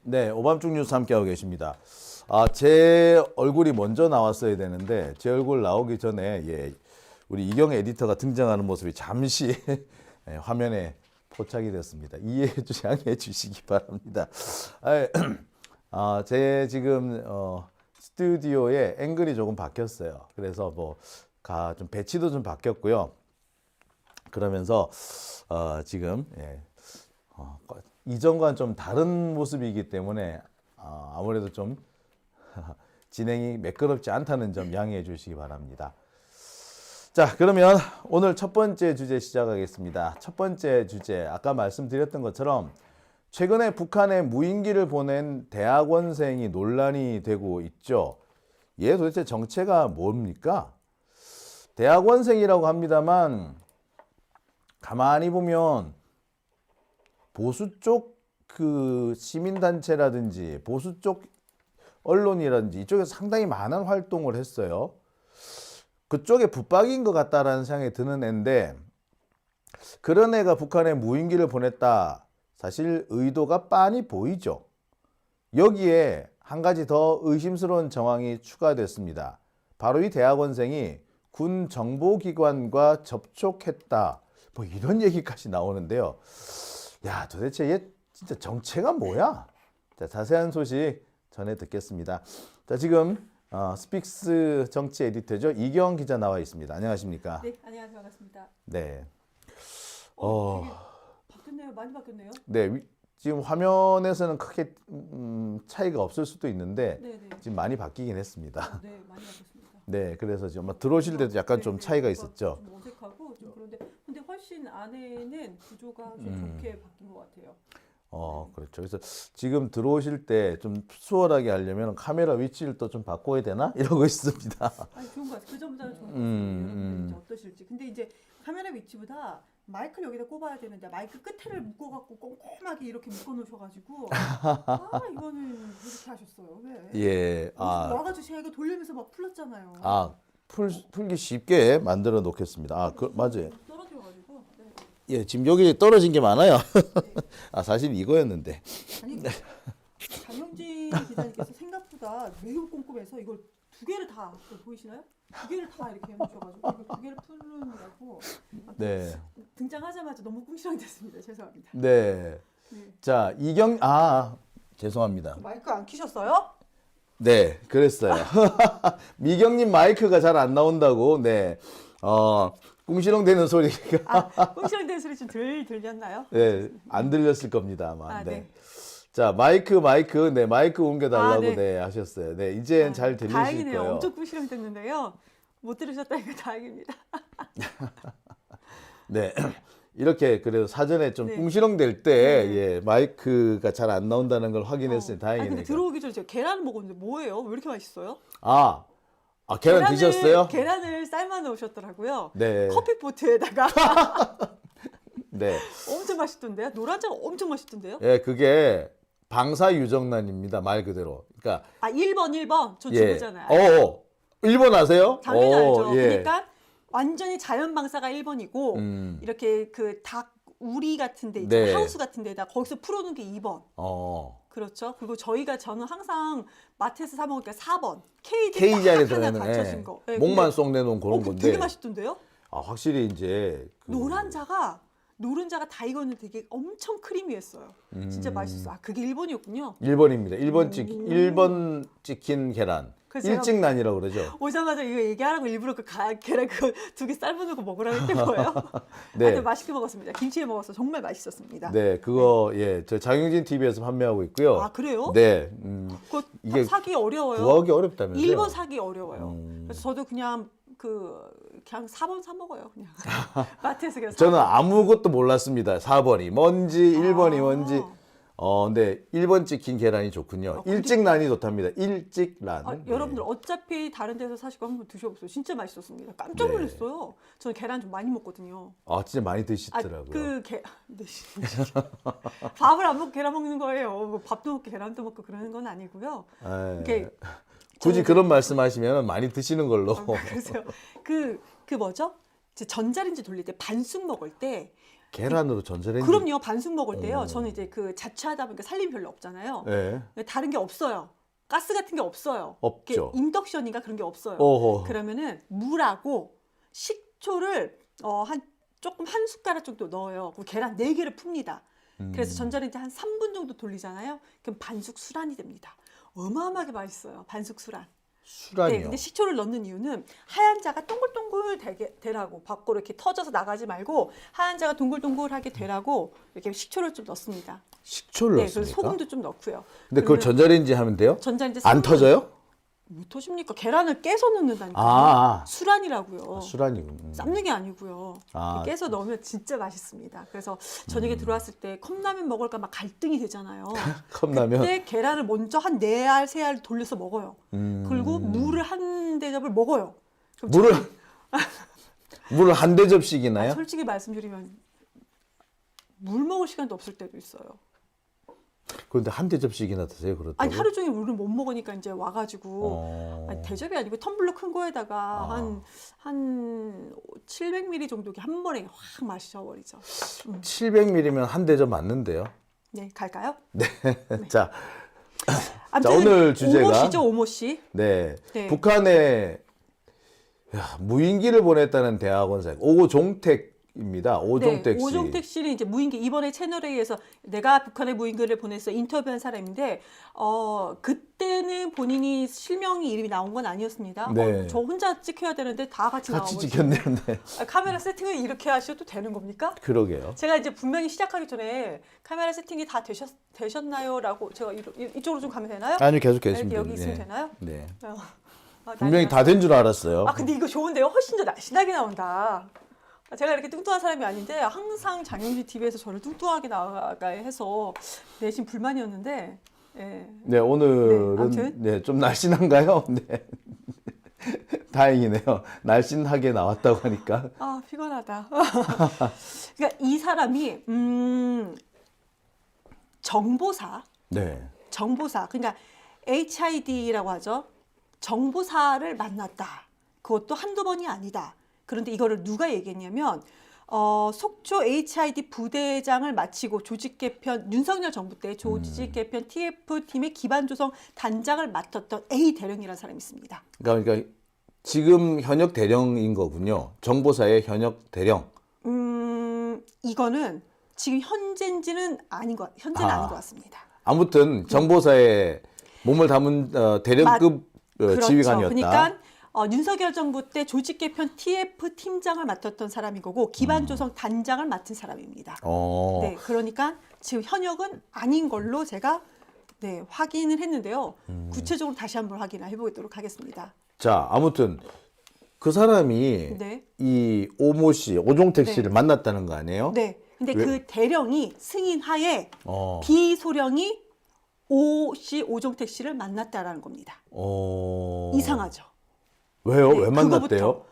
네, 오밤중 뉴스 함께하고 계십니다. 제 얼굴이 먼저 나왔어야 되는데 제 얼굴 나오기 전에 우리 이경 에디터가 등장하는 모습이 잠시 화면에 포착이 됐습니다. 양해해 주시기 바랍니다. 제 지금 스튜디오의 앵글이 조금 바뀌었어요. 그래서 좀 배치도 좀 바뀌었고요. 그러면서 지금 이전과는 좀 다른 모습이기 때문에 아무래도 좀 진행이 매끄럽지 않다는 점 양해해 주시기 바랍니다. 자, 그러면 오늘 첫 번째 주제 시작하겠습니다. 첫 번째 주제, 아까 말씀드렸던 것처럼 최근에 북한에 무인기를 보낸 대학원생이 논란이 되고 있죠. 얘 도대체 정체가 뭡니까? 대학원생이라고 합니다만 가만히 보면 보수 쪽 그 시민단체라든지 보수 쪽 언론이라든지 이쪽에서 상당히 많은 활동을 했어요. 그쪽에 붙박이인 것 같다라는 생각이 드는 애인데, 그런 애가 북한에 무인기를 보냈다. 사실 의도가 빤히 보이죠. 여기에 한 가지 더 의심스러운 정황이 추가됐습니다. 바로 이 대학원생이 군 정보기관과 접촉했다. 이런 얘기까지 나오는데요. 야, 도대체 얘 진짜 정체가 뭐야? 자, 자세한 소식 전해 듣겠습니다. 자, 지금 스픽스 정치 에디터죠. 이경 기자 나와 있습니다. 안녕하십니까? 네, 안녕하세요. 반갑습니다. 네. 되게 바뀌었네요. 많이 바뀌었네요. 네, 지금 화면에서는 크게 차이가 없을 수도 있는데 지금 많이 바뀌긴 했습니다. 네, 많이 바뀌었습니다. 네, 그래서 지금 들어오실 때도 약간 좀 차이가 있었죠. 좀 어색하고 좀 그런데 근데 훨씬 안에는 구조가 좀 좋게 바뀐 것 같아요. 그렇죠. 그래서 지금 들어오실 때 좀 수월하게 하려면 카메라 위치를 또 좀 바꿔야 되나? 이러고 있습니다. 아니, 좋은 것 같아요. 그 점보다는 좋은 것 같아요. 여러분들 이제 어떠실지. 근데 이제 카메라 위치보다 마이크를 여기다 꼽아야 되는데 마이크 끝에를 묶어갖고 꼼꼼하게 이렇게 묶어놓으셔가지고 이거는 이렇게 하셨어요. 왜? 예, 와가지고 제가 이거 돌리면서 막 풀렸잖아요. 풀기 쉽게 만들어 놓겠습니다. 맞아요. 떨어져가지고. 네. 예, 지금 여기 떨어진 게 많아요. 사실 이거였는데. 아니, 장영진 기자님께서 생각보다 매우 꼼꼼해서 이걸 두 개를 다 보이시나요? 두 개를 다 이렇게 해놓으셔가지고 이걸 두 개를 풀느라고 네. 등장하자마자 너무 꿍시렁댔습니다. 죄송합니다. 네. 자, 죄송합니다. 마이크 안 켜셨어요? 네, 그랬어요. 미경님 마이크가 잘 안 나온다고. 네. 꿍시렁대는 소리가. 꿍시렁대는 소리 좀 들렸나요? 네, 안 들렸을 겁니다, 아마. 네. 네. 자, 마이크 옮겨달라고 네. 하셨어요. 네, 이제는 잘 들리실 다행이네요. 거예요. 엄청 꿍시렁댔는데요. 못 들으셨다니까 다행입니다. 네. 이렇게 그래도 사전에 좀 네. 꿍시렁댈 때 마이크가 잘 안 나온다는 걸 확인했으니 다행이네요. 근데 들어오기 전에 제가 계란을 먹었는데 뭐예요? 왜 이렇게 맛있어요? 계란 드셨어요? 계란을 삶아 놓으셨더라고요. 네. 커피포트에다가. 네. 엄청 맛있던데요? 노란자가 엄청 맛있던데요? 예, 그게 방사유정란입니다. 말 그대로. 그러니까 1번. 저 주부잖아요. 1번 아세요? 당연히 알죠. 예. 그러니까 완전히 자연 방사가 1번이고 이렇게 그 닭 우리 같은 데 있잖아요. 네. 하우스 같은 데다 거기서 풀어놓은 게 2번. 그렇죠. 그리고 저는 항상 마트에서 사 먹을 때 4번. K자리에 하나 들어가는 받쳐진 거. 네, 목만 쏙 내놓은 그런 그거 건데. 되게 맛있던데요? 확실히 이제 노른자가 다 익었는데 되게 엄청 크리미했어요. 진짜 맛있어. 그게 1번이었군요. 1번입니다. 1번 찍힌 계란. 일찍난이라고 그러죠. 오자마자 이거 얘기하라고 일부러 계란 그거 두 개 삶아놓고 먹으라고 했던 거예요. 네. 하여튼 맛있게 먹었습니다. 김치에 먹어서 정말 맛있었습니다. 네, 그거 저 장영진 TV에서 판매하고 있고요. 그래요? 네. 그거 이게 사기 어려워요. 구하기 어렵다면서요? 1번 사기 어려워요. 그래서 저도 그냥 4번 사 먹어요. 그냥 마트에서 그냥. 저는 아무것도 몰랐습니다. 4번이 뭔지 1번이 뭔지. 근데 1번 찍힌 계란이 좋군요. 일찍난이 좋답니다. 일찍난. 여러분들 어차피 다른 데서 사시고 한번 드셔보세요. 진짜 맛있었습니다. 깜짝 놀랐어요. 저는 계란 좀 많이 먹거든요. 진짜 많이 드시더라고요. 밥을 안 먹고 계란 먹는 거예요. 밥도 먹고 계란도 먹고 그러는 건 아니고요. 굳이 그런 말씀하시면 많이 드시는 걸로. 그래서 뭐죠? 전자레인지 돌릴 때 반숙 먹을 때 계란으로 전자레인지. 그럼요. 반숙 먹을 때요. 오. 저는 이제 그 자취하다 보니까 살림이 별로 없잖아요. 네. 다른 게 없어요. 가스 같은 게 없어요. 없죠. 인덕션인가 그런 게 없어요. 어허. 그러면은 물하고 식초를 조금 한 숟가락 정도 넣어요. 그리고 계란 4개를 풉니다. 그래서 전자레인지 한 3분 정도 돌리잖아요. 그럼 반숙 수란이 됩니다. 어마어마하게 맛있어요. 반숙 수란. 수란이요. 네, 근데 식초를 넣는 이유는 하얀 자가 동글동글 되라고, 밖으로 이렇게 터져서 나가지 말고 하얀 자가 동글동글하게 되라고 이렇게 식초를 좀 넣습니다. 식초를 네, 넣습니까? 그래서 소금도 좀 넣고요. 근데 그걸 전자레인지 하면 돼요? 전자레인지 안 3분 터져요? 못 터집니까? 계란을 깨서 넣는다니까요. 아. 수란이라고요. 수란이군. 삶는 게 아니고요. 아. 깨서 넣으면 진짜 맛있습니다. 그래서 저녁에 들어왔을 때 컵라면 먹을까 막 갈등이 되잖아요. 컵라면. 그때 계란을 먼저 한 4알, 3알 돌려서 먹어요. 그리고 물을 한 대접을 먹어요. 그럼 물을 한 대접씩이나요? 솔직히 말씀드리면 물 먹을 시간도 없을 때도 있어요. 그런데 한 대접씩이나 드세요, 그렇다고? 아니 하루 종일 물을 못 먹으니까 이제 와가지고 아니, 대접이 아니고 텀블러 큰 거에다가 한 700ml 정도 한 번에 확 마셔버리죠. 700ml면 한 대접 맞는데요? 네, 갈까요? 네. 자, 아무튼 오늘 주제가 오모씨죠, 오모씨. 네. 네. 북한에 무인기를 보냈다는 대학원생 오종택입니다. 오종택 네, 씨. 오종택 씨는 이제 무인기 이번에 채널에 의해서 내가 북한에 무인기를 보내서 인터뷰한 사람인데 그때는 본인이 실명이 이름이 나온 건 아니었습니다. 네. 저 혼자 찍혀야 되는데 다 같이 같이 나오고 찍혔네요. 네. 카메라 세팅을 이렇게 하셔도 되는 겁니까? 그러게요. 제가 이제 분명히 시작하기 전에 카메라 세팅이 다 되셨나요?라고 제가 이쪽으로 좀 가면 되나요? 아니요, 계속 이렇게 계십니다. 여기 있으면 되나요? 네. 분명히 분명히 다 된 줄 알았어요. 근데 이거 좋은데요? 훨씬 더 날씬하게 나온다. 제가 이렇게 뚱뚱한 사람이 아닌데 항상 장영진 TV에서 저를 뚱뚱하게 나가게 해서 내심 불만이었는데 예. 네, 오늘은 아무튼. 네, 좀 날씬한가요? 네. 다행이네요. 날씬하게 나왔다고 하니까. 아, 피곤하다. 그러니까 이 사람이 정보사 네. 그러니까 HID라고 하죠. 정보사를 만났다. 그것도 한두 번이 아니다. 그런데 이거를 누가 얘기했냐면 속초 HID 부대장을 마치고 조직 개편 윤석열 정부 때 조직 개편 TF팀의 기반 조성 단장을 맡았던 A 대령이라는 사람이 있습니다. 그러니까 지금 현역 대령인 거군요. 정보사의 현역 대령. 이거는 지금 현재는 아닌 것 같습니다. 아무튼 정보사에 몸을 담은 대령급 그렇죠. 지휘관이었다. 그러니까 윤석열 정부 때 조직 개편 TF 팀장을 맡았던 사람인 거고 기반 조성 단장을 맡은 사람입니다. 네, 그러니까 지금 현역은 아닌 걸로 제가 확인을 했는데요. 구체적으로 다시 한번 확인을 해보도록 하겠습니다. 자, 아무튼 그 사람이 이 오모 씨, 오종택 씨를 만났다는 거 아니에요? 네. 근데 그 대령이 승인하에 비소령이 오 씨, 오종택 씨를 만났다라는 겁니다. 이상하죠. 왜요? 네, 왜 만났대요?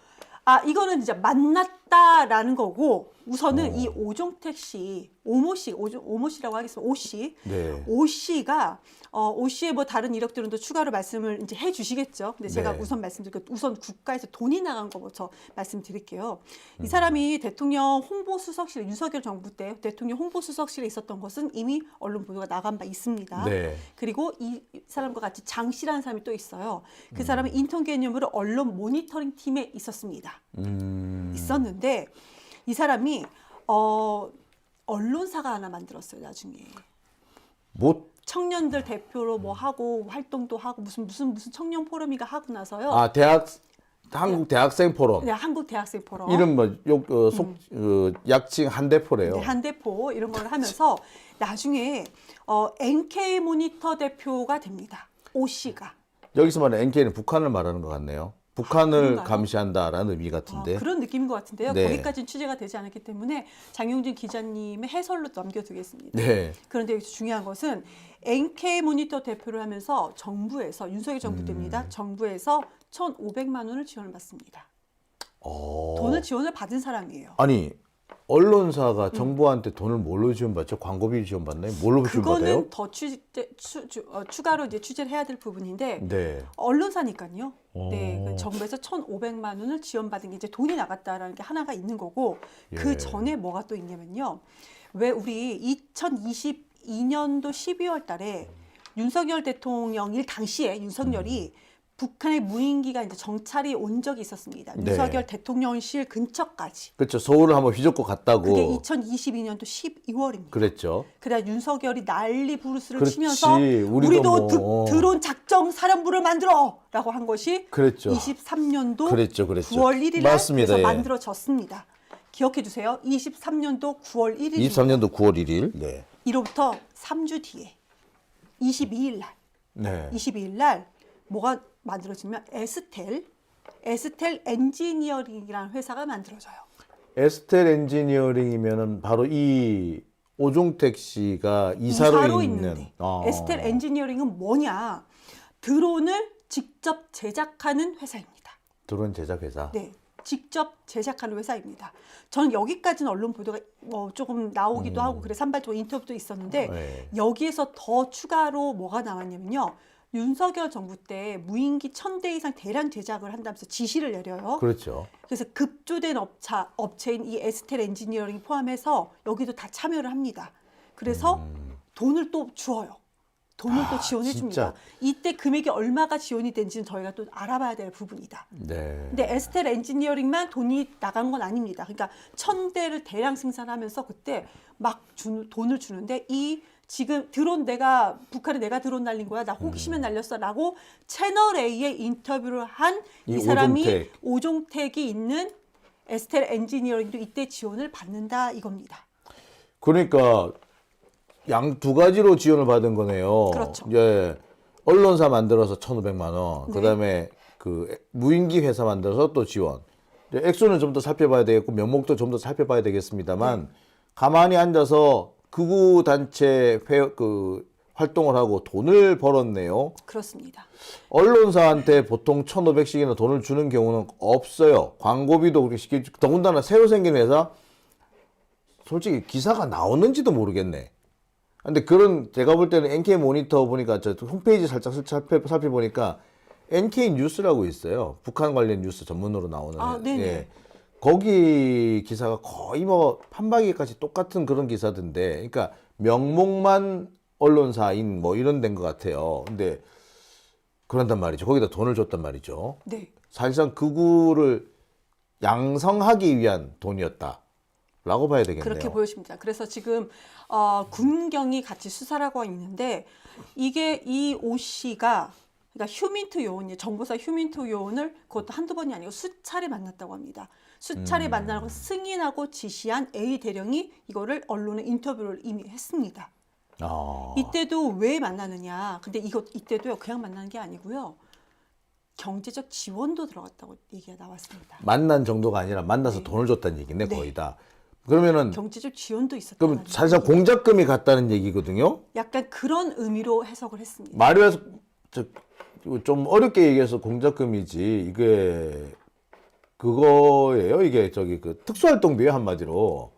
그거부터. 이거는 이제 만났다라는 거고 우선은 이 오종택 씨, 오모 씨라고 하겠습니다. 오 씨, 네. 오 씨가 오 씨의 뭐 다른 이력들은 또 추가로 말씀을 이제 해주시겠죠. 근데 제가 우선 말씀드릴게요. 우선 국가에서 돈이 나간 거부터 말씀드릴게요. 이 사람이 대통령 홍보수석실 윤석열 정부 때 대통령 홍보수석실에 있었던 것은 이미 언론 보도가 나간 바 있습니다. 네. 그리고 이 사람과 같이 장 씨라는 사람이 또 있어요. 그 사람은 인턴 개념으로 언론 모니터링 팀에 있었습니다. 있었는데 이 사람이 언론사가 하나 만들었어요. 나중에 청년들 대표로 뭐 하고 활동도 하고 무슨 청년 포럼이가 하고 나서요. 한국 대학생 포럼. 네, 한국 대학생 포럼. 이름 약칭 한대포래요. 네, 한대포 이런 걸 하면서 나중에 NK 모니터 대표가 됩니다. 오 씨가. 여기서 말하는 NK는 북한을 말하는 것 같네요. 북한을 그런가요? 감시한다라는 의미 같은데. 그런 느낌인 것 같은데요. 네. 거기까지는 취재가 되지 않았기 때문에 장용진 기자님의 해설로 넘겨두겠습니다. 네. 그런데 여기서 중요한 것은 NK 모니터 대표를 하면서 정부에서 윤석열 정부 때입니다. 정부에서 1,500만 원을 지원을 받습니다. 돈을 지원을 받은 사람이에요. 아니 언론사가 정부한테 돈을 뭘로 지원받죠? 광고비 지원받나요? 뭘로 지원받아요? 그거는 더 추가로 이제 취재를 해야 될 부분인데 네. 언론사니까요. 네, 오. 그 정부에서 1,500만 원을 지원받은 게 이제 돈이 나갔다라는 게 하나가 있는 거고 예. 그 전에 뭐가 또 있냐면요. 왜 우리 2022년도 12월 달에 윤석열 대통령 일 당시에 윤석열이 북한의 무인기가 이제 정찰이 온 적이 있었습니다. 네. 윤석열 대통령실 근처까지. 그렇죠. 서울을 한번 휘젓고 갔다고. 그게 2022년도 12월입니다. 그랬죠. 그래 윤석열이 난리 부르스를 그렇지. 치면서 우리도 우리도 뭐. 드론 작정 사령부를 만들어라고 한 것이 그랬죠. 23년도 그랬죠. 9월 1일 날 맞습니다. 그래서 예. 만들어졌습니다. 기억해 주세요. 23년도 9월 1일 23년도 9월 1일. 네. 이로부터 3주 뒤에 22일 날 네. 22일 날 뭐가 만들어지면 에스텔 엔지니어링이라는 회사가 만들어져요. 에스텔 엔지니어링이면은 바로 이 오종택 씨가 이사로 있는. 있는데 에스텔 엔지니어링은 뭐냐? 드론을 직접 제작하는 회사입니다. 드론 제작 회사. 네, 직접 제작하는 회사입니다. 저는 여기까지는 언론 보도가 조금 나오기도 하고 그래 산발적으로 인터뷰도 있었는데 네. 여기에서 더 추가로 뭐가 나왔냐면요. 윤석열 정부 때 무인기 1,000대 이상 대량 제작을 한다면서 지시를 내려요. 그렇죠. 그래서 급조된 업체인 이 에스텔 엔지니어링 포함해서 여기도 다 참여를 합니다. 그래서 돈을 또 주어요. 돈을 또 지원해 진짜. 줍니다. 이때 금액이 얼마가 지원이 된지는 저희가 또 알아봐야 될 부분이다. 네. 근데 에스텔 엔지니어링만 돈이 나간 건 아닙니다. 그러니까 1,000대를 대량 생산하면서 그때 막 돈을 주는데 이 지금 드론 북한에 내가 드론 날린 거야. 나 호기심에 날렸어라고 채널 A에 인터뷰를 한 이 사람이 오종택이 있는 에스텔 엔지니어링도 이때 지원을 받는다 이겁니다. 그러니까 양 두 가지로 지원을 받은 거네요. 그렇죠. 예. 언론사 만들어서 1,500만 원. 네. 그다음에 그 무인기 회사 만들어서 또 지원. 액수는 좀 더 살펴봐야 되겠고 면목도 좀 더 살펴봐야 되겠습니다만 가만히 앉아서 극우 단체 활동을 하고 돈을 벌었네요. 그렇습니다. 언론사한테 보통 1,500씩이나 돈을 주는 경우는 없어요. 광고비도 그렇게 쉽게 더군다나 새로 생긴 회사 솔직히 기사가 나오는지도 모르겠네. 근데 제가 볼 때는 NK 모니터 보니까 저 홈페이지 살짝 살펴보니까 NK 뉴스라고 있어요. 북한 관련 뉴스 전문으로 나오는. 네네. 예. 거기 기사가 거의 뭐 판박이까지 똑같은 그런 기사던데, 그러니까 명목만 언론사인 뭐 이런 된 것 같아요. 근데 그런단 말이죠. 거기다 돈을 줬단 말이죠. 네. 사실상 극우를 양성하기 위한 돈이었다라고 봐야 되겠네요. 그렇게 보여집니다. 그래서 지금 군경이 같이 수사를 하고 있는데 이게 이 오 씨가 그러니까 휴민트 요원, 정보사 휴민트 요원을 그것도 한두 번이 아니고 수차례 만났다고 합니다. 수차례 만나고 승인하고 지시한 A 대령이 이거를 언론에 인터뷰를 이미 했습니다. 이때도 왜 만나느냐? 근데 이때도요 그냥 만나는 게 아니고요. 경제적 지원도 들어갔다고 얘기가 나왔습니다. 만난 정도가 아니라 만나서 네. 돈을 줬다는 얘기네, 네. 거의 다. 그러면은 경제적 지원도 있었다. 그럼 사실상 공작금이 갔다는 얘기거든요. 약간 그런 의미로 해석을 했습니다. 말해서 좀 어렵게 얘기해서 공작금이지 이게 그거예요. 이게 그 특수활동비에 한마디로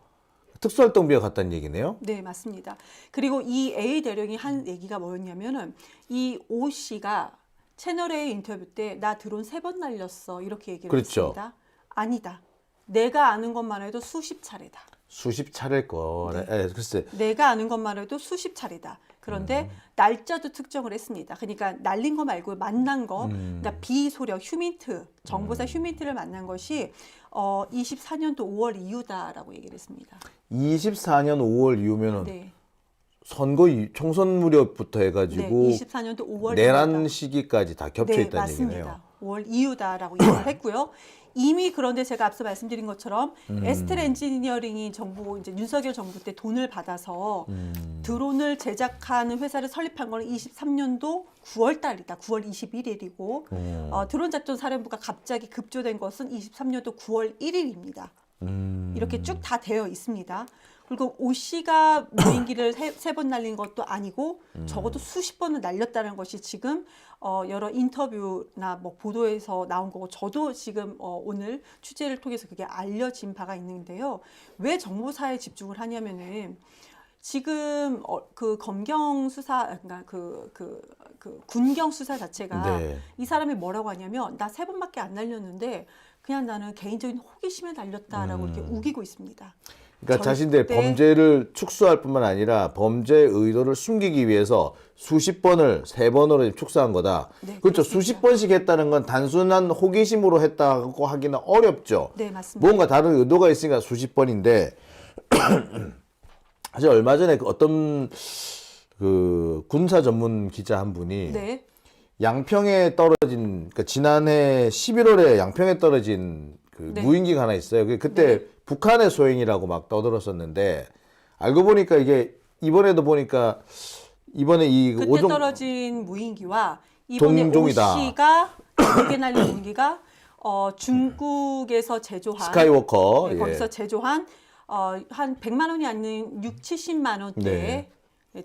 특수활동비가 갔다는 얘기네요. 네, 맞습니다. 그리고 이 A 대령이 한 얘기가 뭐였냐면은 이 오 씨가 채널 A 인터뷰 때 나 드론 3번 날렸어 이렇게 얘기를 그렇죠. 했습니다. 아니다. 내가 아는 것만 해도 수십 차례다. 수십 차례일 거래. 네. 글쎄. 내가 아는 것만 해도 수십 차례다. 그런데 날짜도 특정을 했습니다. 그러니까 날린 거 말고 만난 거, 그러니까 비소력 휴민트, 정보사 휴민트를 만난 것이 24년도 5월 이후다라고 얘기를 했습니다. 24년 5월 이후면은 네. 총선 무렵부터 해가지고 네, 24년도 5월 내란 이후다. 시기까지 다 겹쳐 네, 있다는 맞습니다. 얘기네요. 5월 이후다라고 얘기를 했고요. 이미 그런데 제가 앞서 말씀드린 것처럼 에스텔 엔지니어링이 이제 윤석열 정부 때 돈을 받아서 드론을 제작하는 회사를 설립한 거는 23년도 9월 달이다. 9월 21일이고 드론 작전 사령부가 갑자기 급조된 것은 23년도 9월 1일입니다. 이렇게 쭉 다 되어 있습니다. 그리고 오 씨가 무인기를 세 번 날린 것도 아니고 적어도 수십 번은 날렸다는 것이 지금 여러 인터뷰나 뭐 보도에서 나온 거고 저도 지금 오늘 취재를 통해서 그게 알려진 바가 있는데요. 왜 정보사에 집중을 하냐면은 지금 그 검경 수사 그러니까 그 군경 수사 자체가 네. 이 사람이 뭐라고 하냐면 나 세 번밖에 안 날렸는데 그냥 나는 개인적인 호기심에 날렸다라고 이렇게 우기고 있습니다. 그러니까 자신들의 절대- 범죄를 축소할 뿐만 아니라 범죄 의도를 숨기기 위해서 수십 번을 세 번으로 축소한 거다. 네, 그렇죠. 그렇습니다. 수십 번씩 했다는 건 단순한 호기심으로 했다고 하기는 어렵죠. 네, 맞습니다. 뭔가 다른 의도가 있으니까 수십 번인데 사실 얼마 전에 그 어떤 그 군사 전문 기자 한 분이 네. 양평에 떨어진 그러니까 지난해 11월에 양평에 떨어진 그 네. 무인기가 하나 있어요. 그때 북한의 소행이라고 막 떠들었었는데 알고 보니까 이게 이번에도 보니까 이번에 이 그때 오종 떨어진 무인기와 이번에 오 동종이다. 씨가 두개 날린 무인기가 중국에서 제조한 스카이워커 네, 예. 거기서 제조한 한 100만 원이 아닌 6, 70만 원대의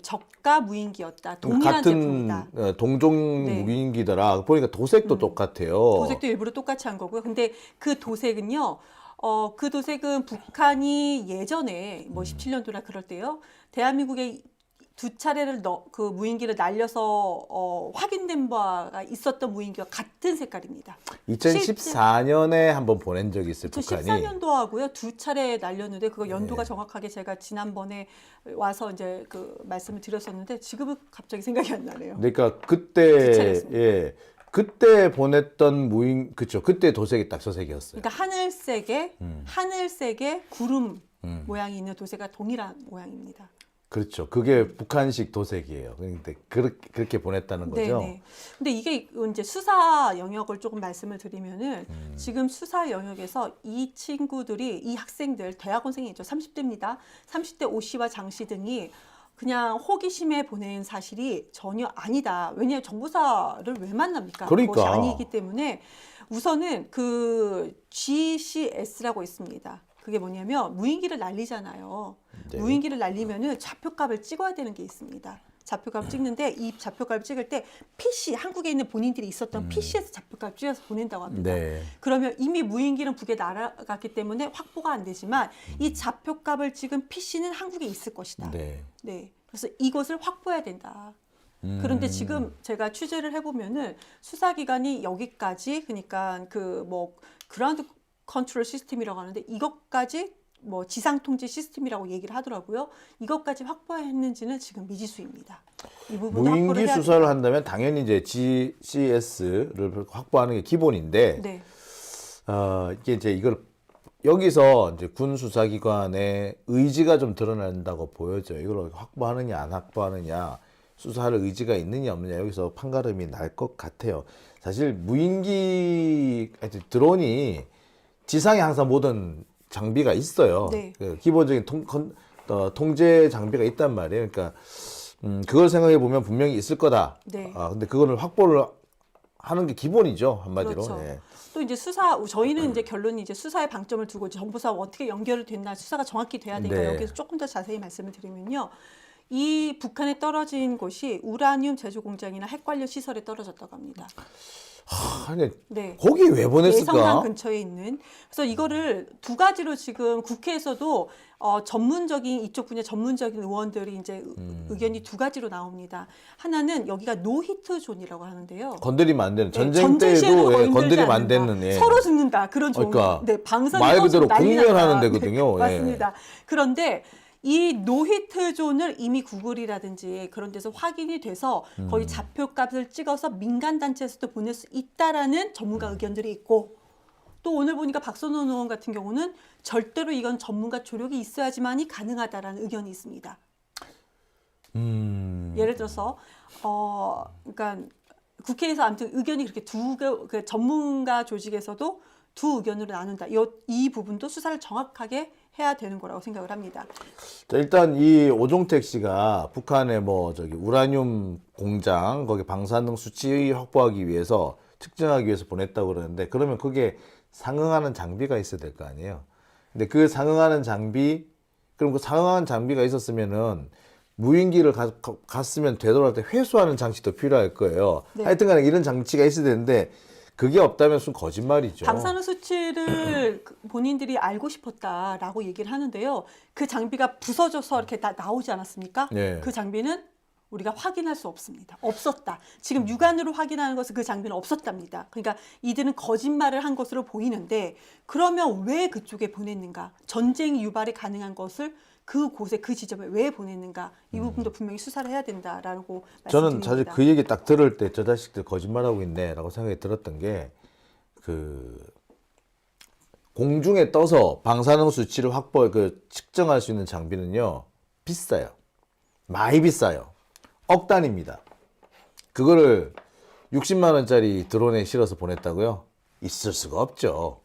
저가 무인기였다. 동일한 같은 제품이다. 동종 네. 무인기더라. 보니까 도색도 똑같아요. 도색도 일부러 똑같이 한 거고요. 근데 그 도색은요. 그 도색은 북한이 예전에 뭐 17년도나 그럴 때요. 대한민국에 두 차례를 그 무인기를 날려서 확인된 바가 있었던 무인기와 같은 색깔입니다. 2014년에 한번 보낸 적이 있어요. 북한이. 2014년도 하고요. 두 차례 날렸는데 그거 연도가 정확하게 제가 지난번에 와서 이제 그 말씀을 드렸었는데 지금은 갑자기 생각이 안 나네요. 그러니까 두 그때 차례였습니다. 예. 그때 보냈던 무인 그쵸. 그때 도색이 딱 저 색이었어요. 그러니까 하늘색의 구름 모양이 있는 도색과 동일한 모양입니다. 그렇죠. 그게 북한식 도색이에요. 근데 그렇게 보냈다는 거죠. 네네. 근데 이게 이제 수사 영역을 조금 말씀을 드리면은 지금 수사 영역에서 이 친구들이 이 학생들 대학원생이죠. 30대입니다. 30대 오 씨와 장 씨 등이 그냥 호기심에 보낸 사실이 전혀 아니다. 왜냐하면 정보사를 왜 만납니까? 그러니까. 그것이 아니기 때문에 우선은 그 GCS라고 있습니다. 그게 뭐냐면 무인기를 날리잖아요. 네. 무인기를 날리면은 좌표값을 찍어야 되는 게 있습니다. 좌표값을 찍는데 이 좌표값을 찍을 때 PC 한국에 있는 본인들이 있었던 PC에서 좌표값을 찍어서 보낸다고 합니다. 네. 그러면 이미 무인기는 북에 날아갔기 때문에 확보가 안 되지만 이 좌표값을 찍은 PC는 한국에 있을 것이다. 네. 네. 그래서 이것을 확보해야 된다. 그런데 지금 제가 취재를 해보면은 수사기관이 여기까지 그러니까 그 뭐 그라운드 컨트롤 시스템이라고 하는데 이것까지 뭐 지상 통제 시스템이라고 얘기를 하더라고요. 이것까지 확보했는지는 지금 미지수입니다. 이 부분도 확보를 무인기 해야 수사를 한다면 당연히 이제 GCS를 확보하는 게 기본인데 네. 이게 이제 이걸 여기서 이제 군 수사기관의 의지가 좀 드러난다고 보여져요. 이걸 확보하느냐 안 확보하느냐 수사할 의지가 있느냐 없느냐 여기서 판가름이 날 것 같아요. 사실 무인기 드론이 지상에 항상 모든 장비가 있어요. 네. 그 기본적인 통제 장비가 있단 말이에요. 그러니까 그걸 생각해 보면 분명히 있을 거다. 네. 근데 그거를 확보를 하는 게 기본이죠, 한마디로. 그렇죠. 예. 또 이제 저희는 이제 결론이 이제 수사에 방점을 두고 정보사와 어떻게 연결이 됐나 수사가 정확히 돼야 되니까 네. 여기서 조금 더 자세히 말씀을 드리면요. 이 북한에 떨어진 곳이 우라늄 제조 공장이나 핵 관련 시설에 떨어졌다고 합니다. 아니, 네. 거기 왜 예성강 보냈을까? 근처에 있는. 그래서 이거를 두 가지로 지금 국회에서도 전문적인 이쪽 분야 전문적인 의원들이 이제 의견이 두 가지로 나옵니다. 하나는 여기가 노히트 존이라고 하는데요. 건드리면 안 되는 네, 전쟁 시에는 때도 건들지 건드리면 안 않는다. 되는 예. 서로 죽는다 그런 종. 그러니까 네, 방사능 말 그대로 난리 공멸하는 났다. 데거든요. 네, 예. 맞습니다. 그런데 이 노히트 존을 이미 구글이라든지 그런 데서 확인이 돼서 거의 좌표값을 찍어서 민간 단체에서도 보낼 수 있다라는 전문가 의견들이 있고 또 오늘 보니까 박선원 의원 같은 경우는 절대로 이건 전문가 조력이 있어야지만이 가능하다라는 의견이 있습니다. 예를 들어서 그러니까 국회에서 아무튼 의견이 그렇게 그 전문가 조직에서도 두 의견으로 나눈다. 이 부분도 수사를 정확하게 해야 되는 거라고 생각을 합니다. 자, 일단 이 오종택 씨가 북한의 뭐 저기 우라늄 공장 거기 방사능 수치 확보하기 위해서 측정하기 위해서 보냈다고 그러는데 그러면 그게 상응하는 장비가 있어야 될 거 아니에요. 근데 그 상응하는 장비 그럼 그 상황한 장비가 있었으면은 무인기를 갔으면 되돌아올 때 회수하는 장치도 필요할 거예요. 네. 하여튼간에 이런 장치가 있어야 되는데 그게 없다면 순 거짓말이죠. 방사능 수치를 본인들이 알고 싶었다라고 얘기를 하는데요. 그 장비가 부서져서 이렇게 나오지 않았습니까? 네. 그 장비는 우리가 확인할 수 없습니다. 없었다. 지금 육안으로 확인하는 것은 그 장비는 없었답니다. 그러니까 이들은 거짓말을 한 것으로 보이는데 그러면 왜 그쪽에 보냈는가? 전쟁 유발이 가능한 것을 그곳에 그 지점에 왜 보냈는가? 이 부분도 분명히 수사를 해야 된다라고 저는 말씀드립니다. 사실 그 얘기 딱 들을 때 저 자식들 거짓말하고 있네라고 생각이 들었던 게 그 공중에 떠서 방사능 수치를 측정할 수 있는 장비는요 비싸요. 많이 비싸요. 억 단위입니다. 그거를 60만 원짜리 드론에 실어서 보냈다고요? 있을 수가 없죠.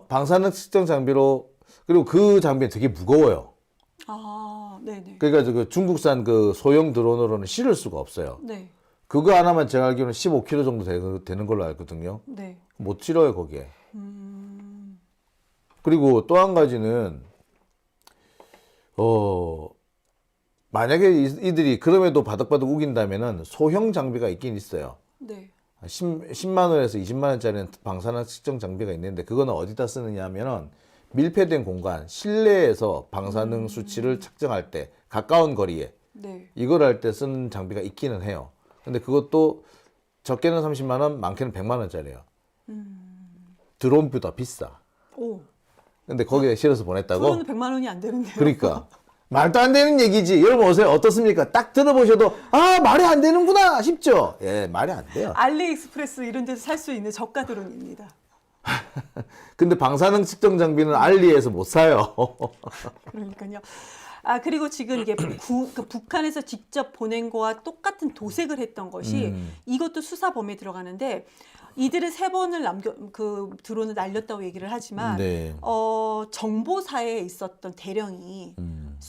방사능 측정 장비로 그리고 그 장비는 되게 무거워요. 아, 네네. 그러니까 그 중국산 그 소형 드론으로는 실을 수가 없어요. 네, 그거 하나만 제가 알기로는 15kg 정도 되는 걸로 알거든요. 네. 못 실어요 거기에. 그리고 또 한 가지는 만약에 이들이 그럼에도 바득바득 우긴다면은 소형 장비가 있긴 있어요. 네. 10만 원에서 20만 원짜리는 방사능 측정 장비가 있는데 그거는 어디다 쓰느냐 하면은 밀폐된 공간, 실내에서 방사능 수치를 측정할 때 가까운 거리에 네. 이걸 할 때 쓰는 장비가 있기는 해요. 근데 그것도 적게는 30만 원, 많게는 100만 원짜리예요. 드론보다 비싸. 오. 근데 거기에 실어서 보냈다고? 드론은 100만 원이 안 되는데요. 그러니까 말도 안 되는 얘기지. 여러분 오세요. 어떻습니까? 딱 들어보셔도 아 말이 안 되는구나 싶죠? 예, 말이 안 돼요. 알리익스프레스 이런 데서 살 수 있는 저가 드론입니다. 근데 방사능 측정 장비는 알리에서 못 사요. 그러니까요. 아 그리고 지금 이게 그 북한에서 직접 보낸 거와 똑같은 도색을 했던 것이 이것도 수사 범위에 들어가는데 이들은 3번을 그 드론을 날렸다고 얘기를 하지만 네. 정보사에 있었던 대령이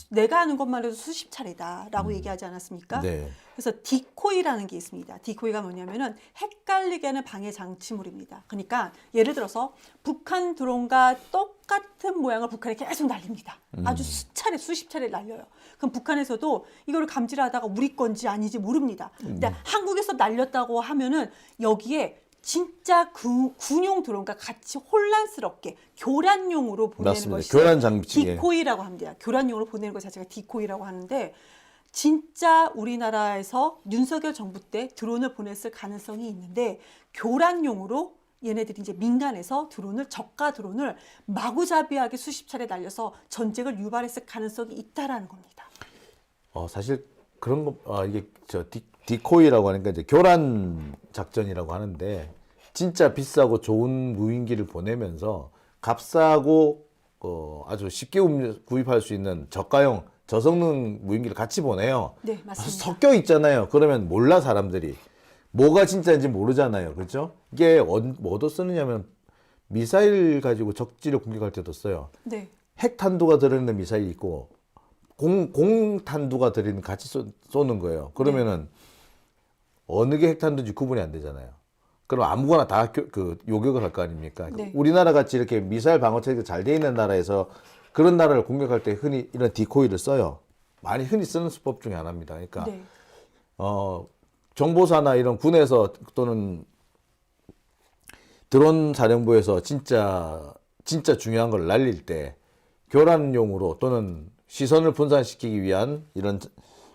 내가 아는 것만 해도 수십 차례다라고 얘기하지 않았습니까? 네. 그래서 디코이라는 게 있습니다. 디코이가 뭐냐면은 헷갈리게 하는 방해 장치물입니다. 그러니까 예를 들어서 북한 드론과 똑같은 모양을 북한에 계속 날립니다. 아주 수차례, 수십 차례 날려요. 그럼 북한에서도 이거를 감지하다가 우리 건지 아니지 모릅니다. 근데 한국에서 날렸다고 하면은 여기에 진짜 군용 드론과 같이 혼란스럽게 교란용으로 보내는 맞습니다. 것이 교란 장치. 디코이라고 합니다. 교란용으로 보내는 것 자체가 디코이라고 하는데 진짜 우리나라에서 윤석열 정부 때 드론을 보냈을 가능성이 있는데 교란용으로 얘네들이 이제 민간에서 저가 드론을 마구잡이하게 수십 차례 날려서 전쟁을 유발했을 가능성이 있다라는 겁니다. 사실 그런 거 이게 디코이라고 하니까 이제 교란 작전이라고 하는데 진짜 비싸고 좋은 무인기를 보내면서 값싸고 아주 쉽게 구입할 수 있는 저가형 저성능 무인기를 같이 보내요. 네, 맞습니다. 섞여 있잖아요. 그러면 몰라 사람들이 뭐가 진짜인지 모르잖아요. 그렇죠? 이게 뭐도 쓰느냐면 미사일 가지고 적지를 공격할 때도 써요. 네. 핵탄두가 들어있는 미사일이 있고 공탄두가 들어있는 같이 쏘는 거예요. 그러면은 어느 게 핵탄두인지 구분이 안 되잖아요. 그럼 아무거나 다 요격을 할 거 아닙니까? 네. 우리나라 같이 이렇게 미사일 방어 체계가 잘 돼 있는 나라에서 그런 나라를 공격할 때 흔히 이런 디코이를 써요. 많이 흔히 쓰는 수법 중에 하나입니다. 그러니까 네. 정보사나 이런 군에서 또는 드론 사령부에서 진짜 중요한 걸 날릴 때 교란용으로 또는 시선을 분산시키기 위한 이런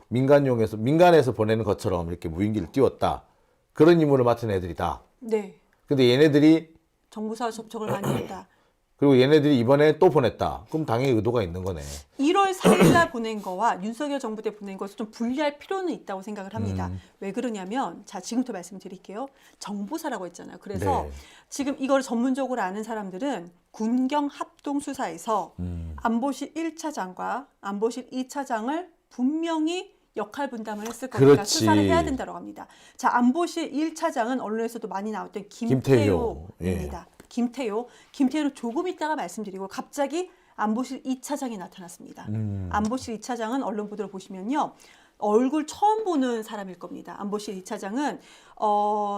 민간에서 보내는 것처럼 이렇게 무인기를 띄웠다. 그런 임무를 맡은 애들이다. 네. 근데 얘네들이 정보사 접촉을 많이 했다. 그리고 얘네들이 이번에 또 보냈다. 그럼 당연히 의도가 있는 거네. 1월 4일날 보낸 거와 윤석열 정부 때 보낸 것을 좀 분리할 필요는 있다고 생각을 합니다. 왜 그러냐면 자 지금부터 말씀드릴게요. 정보사라고 했잖아요. 그래서 네. 지금 이걸 전문적으로 아는 사람들은 군경 합동수사에서 안보실 1차장과 안보실 2차장을 분명히 역할 분담을 했을 거니까 그렇지. 수사를 해야 된다고 합니다. 자 안보실 1차장은 언론에서도 많이 나왔던 김태효입니다. 김태효는 조금 있다가 말씀드리고 갑자기 안보실 2차장이 나타났습니다. 안보실 2차장은 언론 보도를 보시면요. 얼굴 처음 보는 사람일 겁니다. 안보실 2차장은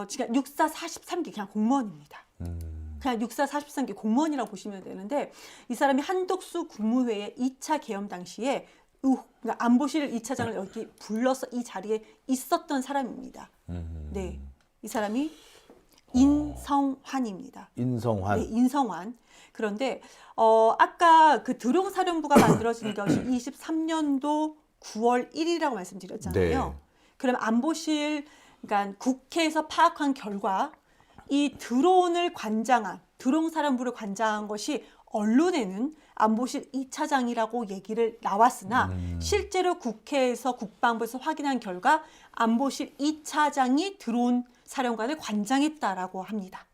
지금 육사 43기 그냥 공무원입니다. 그냥 육사 43기 공무원이라고 보시면 되는데 이 사람이 한덕수 국무회의 2차 개엄 당시에 그러니까 안보실 2차장을 여기 불러서 이 자리에 있었던 사람입니다. 네, 이 사람이 인성환입니다. 인성환. 네, 인성환. 그런데 아까 그 드롱사령부가 만들어진 것이 23년도 9월 1일이라고 말씀드렸잖아요. 네. 그럼 안보실, 그러니까 국회에서 파악한 결과 이 드론을 관장한, 드롱사령부를 관장한 것이 언론에는 안보실 2차장이라고 얘기를 나왔으나 실제로 국회에서 국방부에서 확인한 결과 안보실 2차장이 드론 사령관을 관장했다라고 합니다.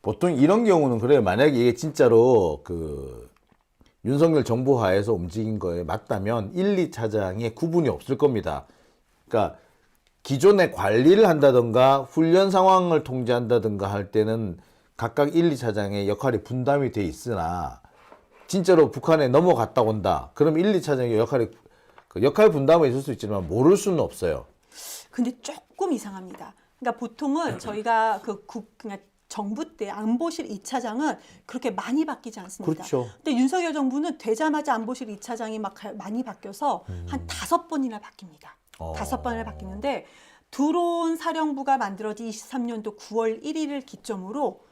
보통 이런 경우는 그래요. 만약에 이게 진짜로 그 윤석열 정부 하에서 움직인 거에 맞다면 1, 2차장에 구분이 없을 겁니다. 그러니까 기존에 관리를 한다든가 훈련 상황을 통제한다든가 할 때는 각각 1, 2차장의 역할이 분담이 돼 있으나 진짜로 북한에 넘어갔다 온다. 그럼 1, 2차장의 역할 분담은 있을 수 있지만 모를 수는 없어요. 근데 조금 이상합니다. 그러니까 보통은 저희가 그러니까 정부 때 안보실 2차장은 그렇게 많이 바뀌지 않습니다. 그렇죠. 근데 윤석열 정부는 되자마자 안보실 2차장이 막 많이 바뀌어서 한 5번이나 바뀝니다. 5번이나 바뀌는데 드론 사령부가 만들어진 23년도 9월 1일을 기점으로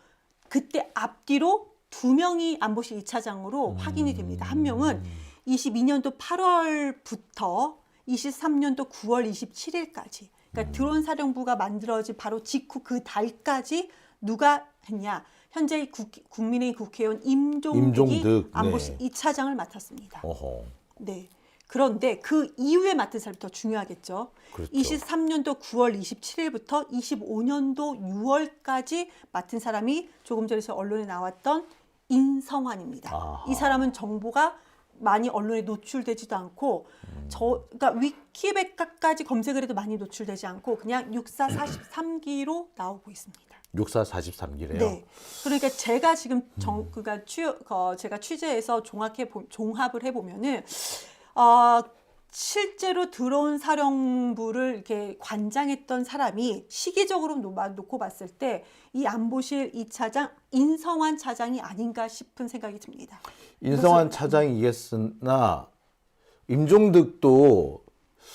그때 앞뒤로 2명이 안보실 2차장으로 확인이 됩니다. 한 명은 22년도 8월부터 23년도 9월 27일까지 그러니까 드론 사령부가 만들어진 바로 직후 그 달까지 누가 했냐? 현재 국민의힘 국회의원 임종득이 안보실 2차장을 맡았습니다. 어허. 네. 그런데 그 이후에 맡은 사람이 더 중요하겠죠. 그렇죠. 23년도 9월 27일부터 25년도 6월까지 맡은 사람이 조금 전에 언론에 나왔던 인성환입니다. 아하. 이 사람은 정보가 많이 언론에 노출되지도 않고 그러니까 위키백과까지 검색을 해도 많이 노출되지 않고 그냥 육사 43기로 나오고 있습니다. 육사 43기래요. 네. 그러니까 제가 지금 그러니까 제가 취재해서 종합을 해보면은 실제로 드론 사령부를 이렇게 관장했던 사람이 시기적으로 놓고 봤을 때 이 안보실 2차장 인성환 차장이 아닌가 싶은 생각이 듭니다. 인성환 차장이겠으나 임종득도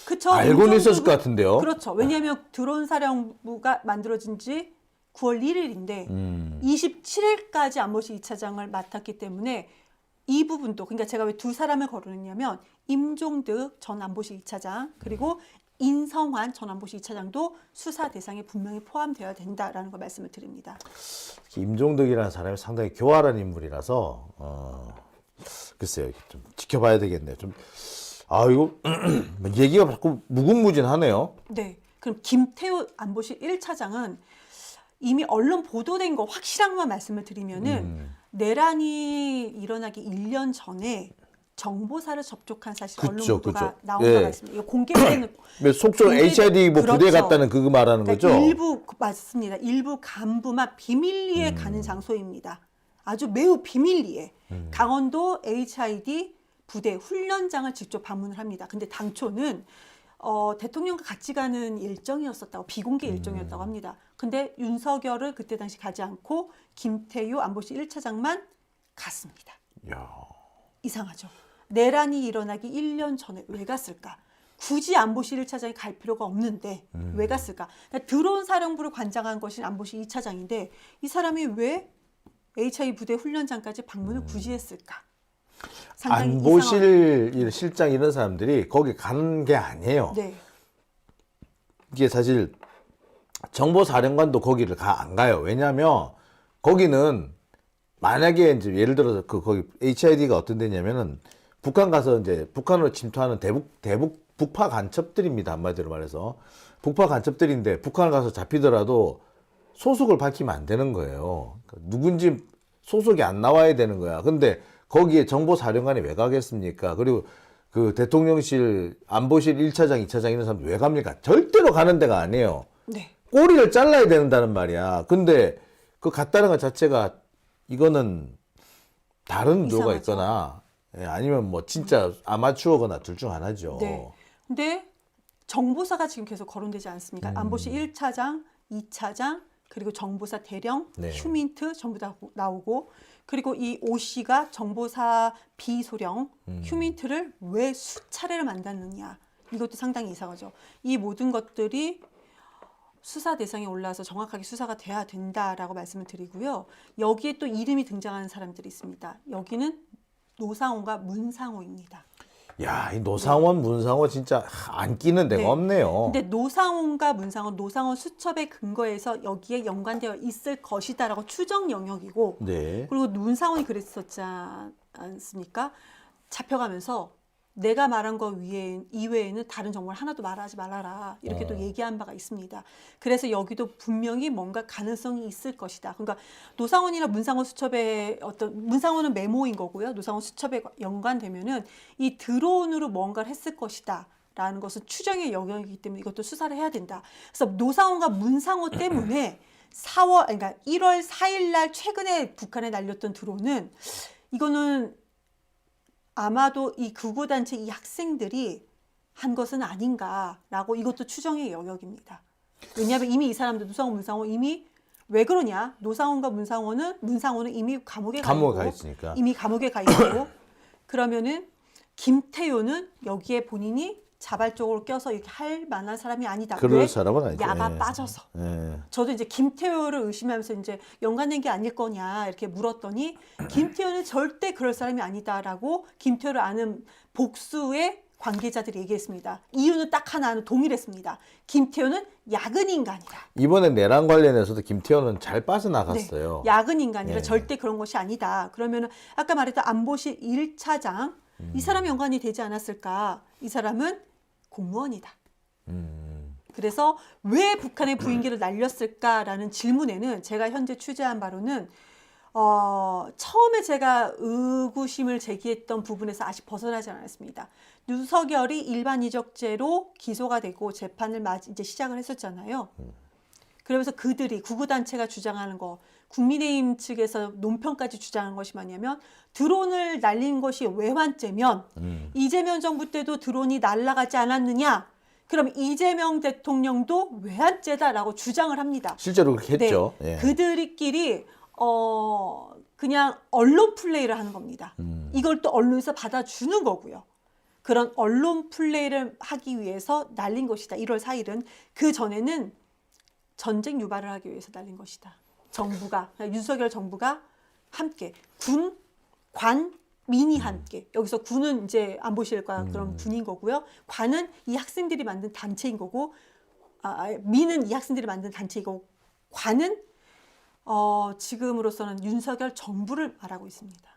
그쵸, 알고는 있었을 것 같은데요. 그렇죠. 왜냐하면 드론 사령부가 만들어진 지 9월 1일인데 27일까지 안보실 2차장을 맡았기 때문에 이 부분도 그러니까 제가 왜 두 사람을 거론했냐면 임종득 전 안보실 2차장 그리고 인성환 전 안보실 2차장도 수사 대상에 분명히 포함되어야 된다라는 걸 말씀을 드립니다. 임종득이라는 사람이 상당히 교활한 인물이라서 글쎄요, 좀 지켜봐야 되겠네요. 좀 이거 얘기가 자꾸 무궁무진하네요. 네, 그럼 김태우 안보실 1차장은 이미 언론 보도된 거 확실한 것만 말씀을 드리면은 내란이 일어나기 1년 전에 정보사를 접촉한 사실 언론 보도가 나온 거 같습니다. 이거 공개되는 속초 HID 뭐 부대 그렇죠. 갔다는 그거 말하는 그러니까 거죠? 일부 맞습니다. 일부 간부만 비밀리에 가는 장소입니다. 아주 매우 비밀리에 강원도 HID 부대 훈련장을 직접 방문을 합니다. 근데 당초는 대통령과 같이 가는 일정이었었다고 비공개 일정이었다고 합니다. 근데 윤석열을 그때 당시 가지 않고 김태유 안보실 1차장만 갔습니다. 야. 이상하죠. 내란이 일어나기 1년 전에 왜 갔을까? 굳이 안보실 1차장이 갈 필요가 없는데 왜 갔을까? 그러니까 드론 사령부를 관장한 것이 안보실 2차장인데 이 사람이 왜 HI 부대 훈련장까지 방문을 굳이 했을까? 안보실 실장 이런 사람들이 거기 가는 게 아니에요. 네. 이게 사실 정보사령관도 거기를 안 가요. 왜냐하면 거기는 만약에 이제 예를 들어서 거기 HID가 어떤 데냐면은 북한 가서 이제 북한으로 침투하는 대북 북파 간첩들입니다. 한마디로 말해서 북파 간첩들인데 북한을 가서 잡히더라도 소속을 밝히면 안 되는 거예요. 그러니까 누군지 소속이 안 나와야 되는 거야. 근데 거기에 정보사령관이 왜 가겠습니까? 그리고 그 대통령실 안보실 1차장, 2차장 이런 사람들 왜 갑니까? 절대로 가는 데가 아니에요. 네. 꼬리를 잘라야 된다는 말이야. 근데 그 갔다는 것 자체가 이거는 다른 누가 있거나 아니면 뭐 진짜 아마추어거나 둘 중 하나죠. 네. 근데 정보사가 지금 계속 거론되지 않습니까? 안보실 1차장, 2차장, 그리고 정보사 대령, 네. 휴민트 전부 다 나오고 그리고 이 OC가 정보사 비소령, 휴민트를 왜 수차례를 만났느냐. 이것도 상당히 이상하죠. 이 모든 것들이 수사 대상에 올라서 정확하게 수사가 돼야 된다라고 말씀을 드리고요. 여기에 또 이름이 등장하는 사람들이 있습니다. 여기는 노상호가 문상호입니다. 야, 이 노상원, 문상호 진짜 안 끼는 데가 네. 없네요. 근데 노상호과 문상호, 노상호 수첩에 근거해서 여기에 연관되어 있을 것이다라고 추정 영역이고 네. 그리고 문상호이 그랬었지 않습니까? 잡혀가면서 내가 말한 거 이외에는 다른 정보를 하나도 말하지 말아라 이렇게 또 얘기한 바가 있습니다. 그래서 여기도 분명히 뭔가 가능성이 있을 것이다. 그러니까 노상원이나 문상원 수첩에 문상원은 메모인 거고요. 노상원 수첩에 연관되면은 이 드론으로 뭔가를 했을 것이다. 라는 것은 추정의 영역이기 때문에 이것도 수사를 해야 된다. 그래서 노상원과 문상호 때문에 1월 4일 날 최근에 북한에 날렸던 드론은 이거는 아마도 이 극우단체 이 학생들이 한 것은 아닌가라고 이것도 추정의 영역입니다. 왜냐하면 이미 이 사람들 노상원, 문상원 이미 왜 그러냐? 노상원과 문상원은 이미 감옥에 가 있으니까. 이미 감옥에 가 있고 그러면은 김태효는 여기에 본인이 자발적으로 껴서 이렇게 할 만한 사람이 아니다. 그럴 왜? 사람은 아니죠. 야가 예. 빠져서. 예. 저도 이제 김태효를 의심하면서 이제 연관된 게 아닐 거냐 이렇게 물었더니 김태효는 절대 그럴 사람이 아니다라고 김태효를 아는 복수의 관계자들이 얘기했습니다. 이유는 딱 하나는 동일했습니다. 김태효는 야근 인간이다. 이번에 내란 관련해서도 김태현은 잘 빠져나갔어요. 네, 야근 인간이라 네. 절대 그런 것이 아니다. 그러면 아까 말했던 안보실 1차장 이 사람이 연관이 되지 않았을까? 이 사람은 공무원이다. 그래서 왜 북한의 부인기를 날렸을까라는 질문에는 제가 현재 취재한 바로는 처음에 제가 의구심을 제기했던 부분에서 아직 벗어나지 않았습니다. 윤석열이 일반 이적죄로 기소가 되고 재판을 이제 시작을 했었잖아요. 그러면서 그들이 구구단체가 주장하는 거, 국민의힘 측에서 논평까지 주장한 것이 뭐냐면 드론을 날린 것이 외환죄면 이재명 정부 때도 드론이 날아가지 않았느냐? 그럼 이재명 대통령도 외환죄다라고 주장을 합니다. 실제로 그렇게 했죠. 네, 예. 그들끼리 그냥 언론 플레이를 하는 겁니다. 이걸 또 언론에서 받아주는 거고요. 그런 언론 플레이를 하기 위해서 날린 것이다. 1월 4일은 그 전에는 전쟁 유발을 하기 위해서 날린 것이다. 정부가 윤석열 정부가 함께 군, 관, 민이 함께 여기서 군은 이제 안보실과 그런 군인 거고요. 관은 이 학생들이 만든 단체인 거고, 민은 이 학생들이 만든 단체이고, 관은 지금으로서는 윤석열 정부를 말하고 있습니다.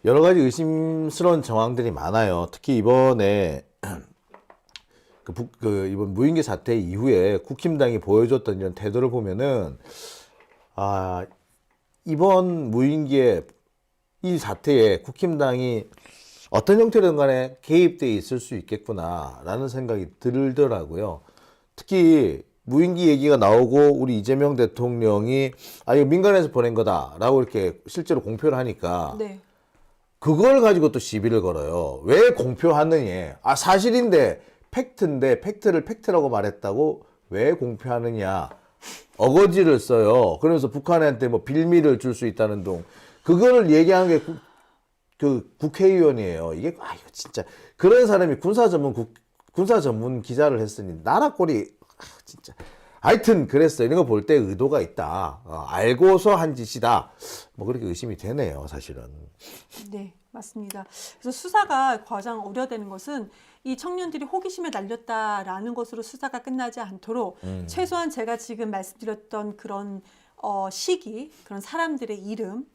여러 가지 의심스러운 정황들이 많아요. 특히 이번에 이번 무인기 사태 이후에 국힘당이 보여줬던 이런 태도를 보면은 이번 무인기의 이 사태에 국힘당이 어떤 형태든 간에 개입돼 있을 수 있겠구나라는 생각이 들더라고요. 특히 무인기 얘기가 나오고 우리 이재명 대통령이 이거 민간에서 보낸 거다라고 이렇게 실제로 공표를 하니까 네. 그걸 가지고 또 시비를 걸어요. 왜 공표하느냐? 사실인데 팩트인데 팩트를 팩트라고 말했다고 왜 공표하느냐? 어거지를 써요. 그러면서 북한한테 뭐 빌미를 줄 수 있다는 둥. 그거를 얘기하는 게 그 국회의원이에요. 이게 이거 진짜 그런 사람이 군사 전문 기자를 했으니 나라 꼴이 진짜. 하여튼 그랬어요. 이런 거 볼 때 의도가 있다. 알고서 한 짓이다. 뭐 그렇게 의심이 되네요, 사실은. 네, 맞습니다. 그래서 수사가 가장 우려되는 것은 이 청년들이 호기심에 날렸다라는 것으로 수사가 끝나지 않도록 최소한 제가 지금 말씀드렸던 그런 시기, 그런 사람들의 이름,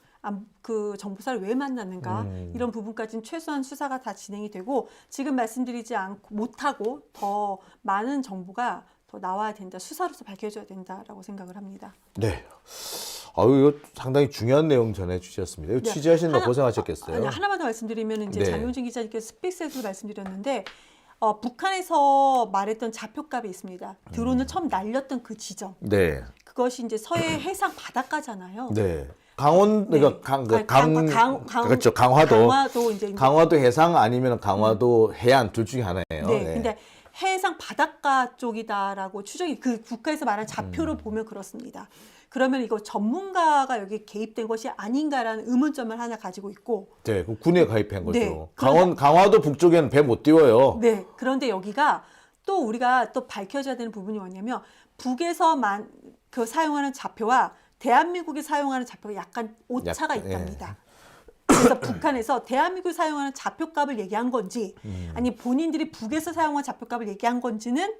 그 정보사를 왜 만났는가 이런 부분까지는 최소한 수사가 다 진행이 되고 지금 말씀드리지 못하고 더 많은 정보가 더 나와야 된다. 수사로서 밝혀져야 된다라고 생각을 합니다. 네. 이거 상당히 중요한 내용 전해주셨습니다. 이거 네. 취재하시느라 고생하셨겠어요. 하나만 더 말씀드리면 이제 네. 장효진 기자님께서 스페이스에서 말씀드렸는데 북한에서 말했던 좌표값이 있습니다. 드론을 처음 날렸던 그 지점. 네. 그것이 이제 서해 해상 바닷가잖아요. 네. 강원, 그러니까 그렇죠. 강화도. 강화도 이제 강화도 해상 아니면 강화도 해안 둘 중에 하나예요. 네. 근데 해상 바닷가 쪽이다라고 추정이 그 국가에서 말하는 좌표로 보면 그렇습니다. 그러면 이거 전문가가 여기 개입된 것이 아닌가라는 의문점을 하나 가지고 있고 네, 그 군에 가입한 거죠. 네, 강화도 북쪽에는 배 못 띄워요. 네. 그런데 여기가 또 우리가 또 밝혀져야 되는 부분이 뭐냐면 북에서만 그 사용하는 좌표와 대한민국이 사용하는 좌표가 약간 오차가 있답니다. 그래서 북한에서 대한민국이 사용하는 좌표값을 얘기한 건지 아니 본인들이 북에서 사용한 좌표값을 얘기한 건지는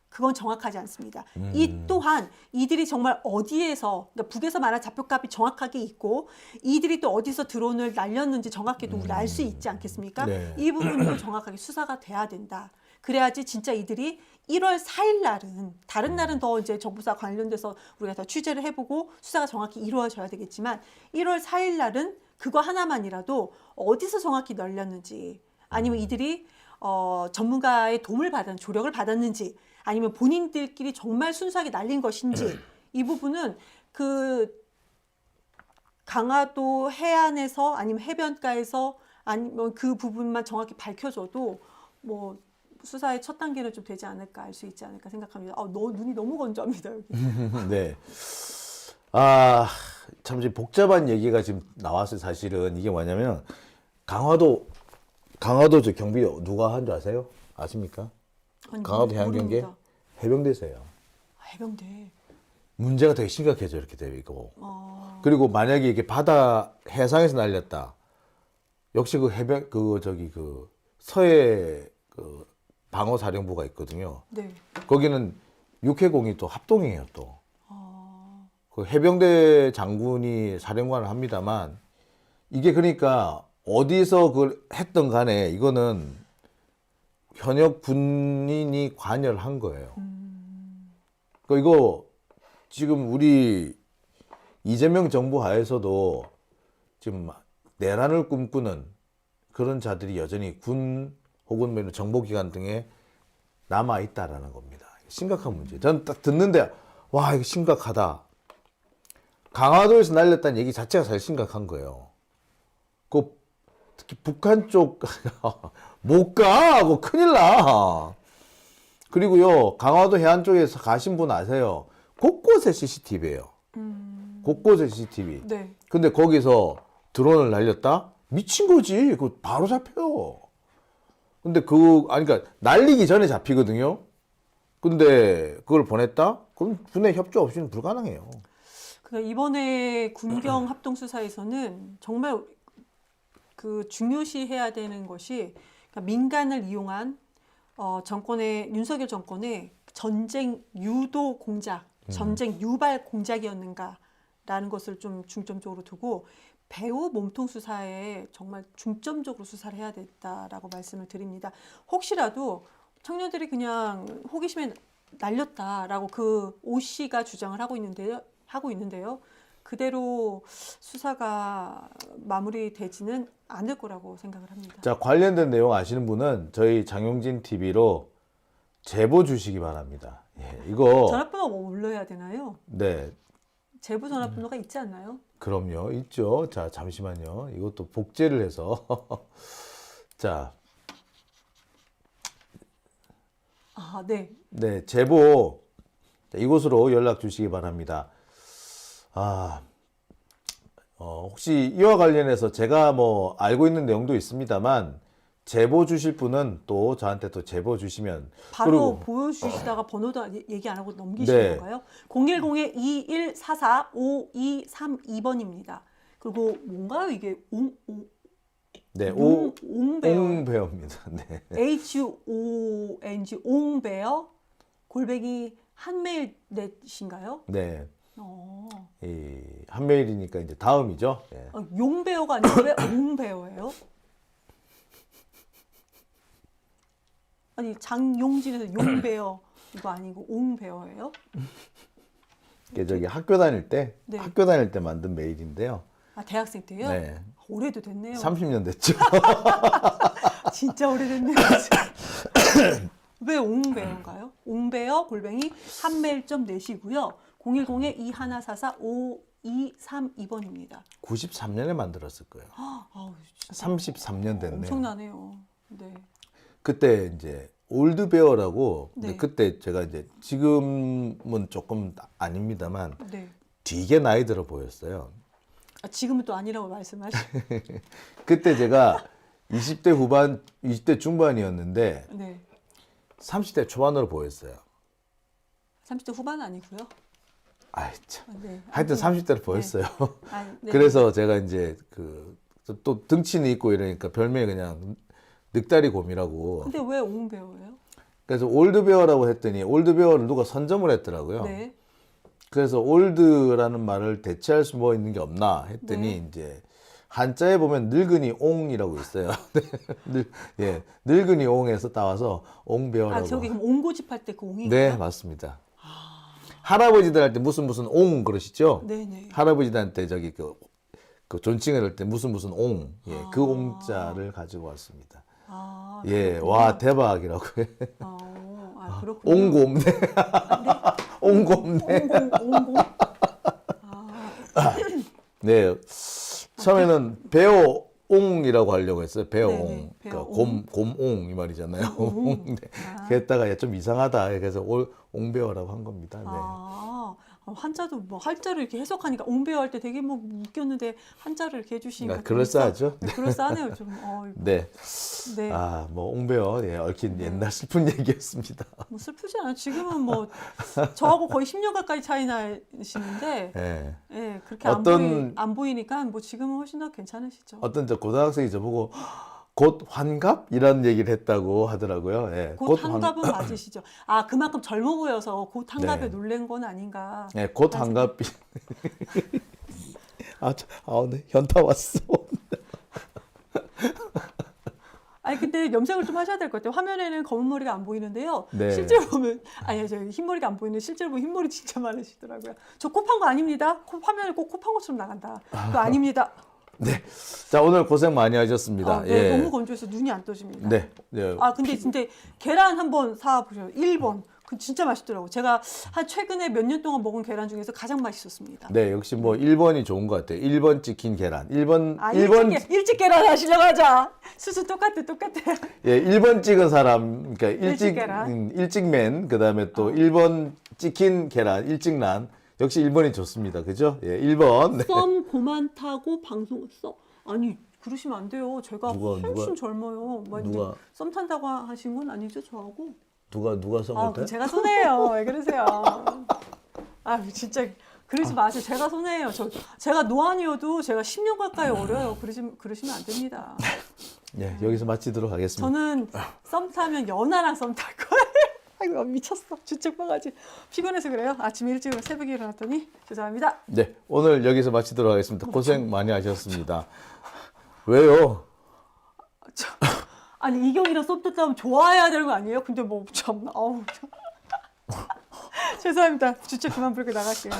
그건 정확하지 않습니다. 이 또한 이들이 정말 어디에서 그러니까 북에서 말한 좌표값이 정확하게 있고 이들이 또 어디서 드론을 날렸는지 정확히도 우리 알 수 있지 않겠습니까? 네. 이 부분도 정확하게 수사가 돼야 된다. 그래야지 진짜 이들이 1월 4일 날은 다른 날은 더 이제 정부사 관련돼서 우리가 더 취재를 해보고 수사가 정확히 이루어져야 되겠지만 1월 4일 날은 그거 하나만이라도 어디서 정확히 널렸는지 아니면 이들이 전문가의 도움을 받은 조력을 받았는지 아니면 본인들끼리 정말 순수하게 날린 것인지 이 부분은 그 강화도 해안에서 아니면 해변가에서 아니면 그 부분만 정확히 밝혀줘도 뭐 수사의 첫 단계는 좀 되지 않을까 알 수 있지 않을까 생각합니다. 눈이 너무 건조합니다 여기. 네. 아, 참 지금 복잡한 얘기가 지금 나왔어요. 사실은 이게 뭐냐면 강화도 저 경비 누가 한 줄 아세요? 아십니까? 아니, 강화도 해안경계 모릅니다. 해병대세요. 해병대. 문제가 되게 심각해져 이렇게 되고 있고. 어, 그리고 만약에 이게 바다 해상에서 날렸다. 역시 그 해병 그 서해 그 방어사령부가 있거든요. 네. 거기는 육해공이 또 합동이에요 또. 어, 그 해병대 장군이 사령관을 합니다만 이게 그러니까 어디서 그걸 했던 간에 이거는 현역 군인이 관여를 한 거예요. 그러니까 이거 지금 우리 이재명 정부 하에서도 지금 내란을 꿈꾸는 그런 자들이 여전히 군 혹은 정보기관 등에 남아 있다라는 겁니다. 심각한 문제. 저는 딱 듣는데 와 이거 심각하다. 강화도에서 날렸다는 얘기 자체가 사실 심각한 거예요. 그 특히 북한 쪽 못 가 하고 큰일 나. 그리고요 강화도 해안 쪽에서 가신 분 아세요? 곳곳에 CCTV예요. 곳곳에 CCTV. 네. 근데 거기서 드론을 날렸다? 미친 거지. 그거 바로 잡혀요. 근데 그러니까 날리기 전에 잡히거든요. 근데 그걸 보냈다? 그럼 군의 협조 없이는 불가능해요. 그러니까 이번에 군경 합동 수사에서는 정말 그 중요시해야 되는 것이 그러니까 민간을 이용한 윤석열 정권의 전쟁 유도 공작, 전쟁 유발 공작이었는가라는 것을 좀 중점적으로 두고 배후 몸통 수사에 정말 중점적으로 수사를 해야 됐다라고 말씀을 드립니다. 혹시라도 청년들이 그냥 호기심에 날렸다라고 그 오 씨가 주장을 하고 있는데요. 그대로 수사가 마무리되지는 않을 거라고 생각을 합니다. 자, 관련된 내용 아시는 분은 저희 장용진 TV로 제보 주시기 바랍니다. 예, 이거 전화번호가 올려야 되나요? 네, 제보 전화번호가 있지 않나요? 그럼요, 있죠. 자, 잠시만요. 이것도 복제를 해서 자, 네. 네, 제보 이곳으로 연락 주시기 바랍니다. 혹시 이와 관련해서 제가 뭐 알고 있는 내용도 있습니다만 제보 주실 분은 또 저한테 또 제보 주시면 바로 그리고 보여주시다가 번호도 얘기 안 하고 넘기시는 네. 건가요? 010-2144-5232번입니다. 그리고 뭔가요 이게 네, 옹배어 옹배어입니다. 네. HONG 옹배어 골뱅이 한메일 넷인가요? 네. 어. 이 한메일이니까 이제 다음이죠. 예. 용배어가 아니고 왜 옹배어예요? 아니 장용진에서 용배어 이거 아니고 옹배어예요? 이게 저기 학교 다닐 때 네. 만든 메일인데요. 대학생 때요? 네. 오래도 됐네요. 30년 됐죠. 진짜 오래됐네요. 왜 옹배어인가요? 옹배어 골뱅이 한메일.net이고요. 010-2144-5232번입니다. 93년에 만들었을 거예요. 아우, 33년 됐네요. 엄청나네요. 네. 그때 이제 올드베어라고 네. 그때 제가 이제 지금은 조금 아닙니다만 네. 되게 나이 들어 보였어요. 아, 지금은 또 아니라고 말씀하시. 그때 제가 20대 후반, 20대 중반이었는데 네. 30대 초반으로 보였어요. 30대 후반 아니고요. 아이 참. 아, 네. 하여튼 아무튼 30대로 보였어요. 아, 네. 그래서 제가 이제 그 또 등치는 있고 이러니까 별명이 그냥 늑다리 곰이라고. 근데 왜 옹배우예요? 그래서 올드베어라고 했더니 올드베어를 누가 선점을 했더라고요. 네. 그래서 올드라는 말을 대체할 수 뭐 있는 게 없나 했더니 네. 이제 한자에 보면 늙은이 옹이라고 있어요. 예, 늙은이 옹에서 따와서 옹베어라고. 아, 저기 그럼 옹고집 할 때 그 옹인가요? 네, 맞습니다. 할아버지들 할 때 무슨 옹 그러시죠? 네네. 할아버지들한테 저기 그 존칭을 할 때 무슨 옹, 예, 그 아. 옹자를 가지고 왔습니다. 아, 예, 그렇군요. 와 대박이라고. 아, 그렇군요. 옹곰, 네. 옹곰, 네. 옹공. 아, 네, 처음에는 배어옹이라고 하려고 했어요. 배어옹, 네네, 그러니까 배어옹. 곰옹 이 말이잖아요. 옹. 네. 아. 그랬다가 좀 이상하다. 그래서 옹배어라고 한 겁니다. 네. 아, 한자도 뭐 한자를 이렇게 해석하니까 옹배우 할 때 되게 뭐 웃겼는데 한자를 이렇게 해주시니까 그러니까 그럴싸하죠? 네, 그럴싸하네요 좀. 네. 네. 아, 뭐 옹배어, 예, 얽힌 네. 옛날 슬픈 얘기였습니다. 뭐 슬프지 않아요. 지금은 뭐 저하고 거의 10년 가까이 차이 나시는데, 예. 예, 그렇게 안 보이니까 뭐 지금은 훨씬 더 괜찮으시죠. 어떤 저 고등학생이 저보고 곧 환갑 이런 얘기를 했다고 하더라고요. 예. 곧 한갑은 맞으시죠. 아, 그만큼 젊어 보여서 곧 한갑에 네. 놀란 건 아닌가. 예, 곧 맞아요. 환갑. 네, 현타 왔어. 아니 근데 염색을 좀 하셔야 될 것 같아요. 화면에는 검은 머리가 안 보이는데요. 네. 실제로 보면 아니 저 흰머리가 안 보이는데 실제로 보면 흰머리 진짜 많으시더라고요. 저 코 판 거 아닙니다. 화면에 꼭 코 판 것처럼 나간다. 그거 아닙니다. 네. 자, 오늘 고생 많이 하셨습니다. 아, 네, 예. 너무 건조해서 눈이 안 떠집니다. 네. 예. 아 근데 진짜 계란 한번 사 보셔요. 1번. 그 진짜 맛있더라고. 제가 한 최근에 몇 년 동안 먹은 계란 중에서 가장 맛있었습니다. 네, 역시 뭐 1번이 좋은 것 같아요. 1번 찍힌 계란. 1번 아, 1번 일찍 계란 하시려고 하자. 수수 똑같아. 예, 1번 찍은 사람, 그러니까 일찍 계란. 일찍맨, 그다음에 또 1번 찍힌 계란, 일찍난. 역시 1번이 좋습니다. 그죠? 예, 1번. 네. 썸 고만 타고 방송 아니 그러시면 안 돼요. 제가 누가- 훨씬 젊어요. 뭐 이제 누가- 썸 탄다고 하신 건 아니죠 저하고? 누가 아, 선물 그 때? 제가 손해예요. 왜 그러세요? 아 진짜 그러지 마세요. 제가 손해예요. 제가 노안이어도 제가 10년 가까이 어려요. 그러시면 안 됩니다. 예, 여기서 마치도록 하겠습니다. 저는 썸 타면 연하랑 썸 탈 거예요. 아이고 미쳤어. 주책 빠가지. 피곤해서 그래요. 아침에 일찍 새벽에 일어났더니 죄송합니다. 네, 오늘 여기서 마치도록 하겠습니다. 고생 많이 하셨습니다. 왜요? 아니 이경이랑 썸 탔다면 좋아해야 되는 거 아니에요? 근데 뭐 참나 아우 참. 죄송합니다. 주책 그만 부르고 나갈게요.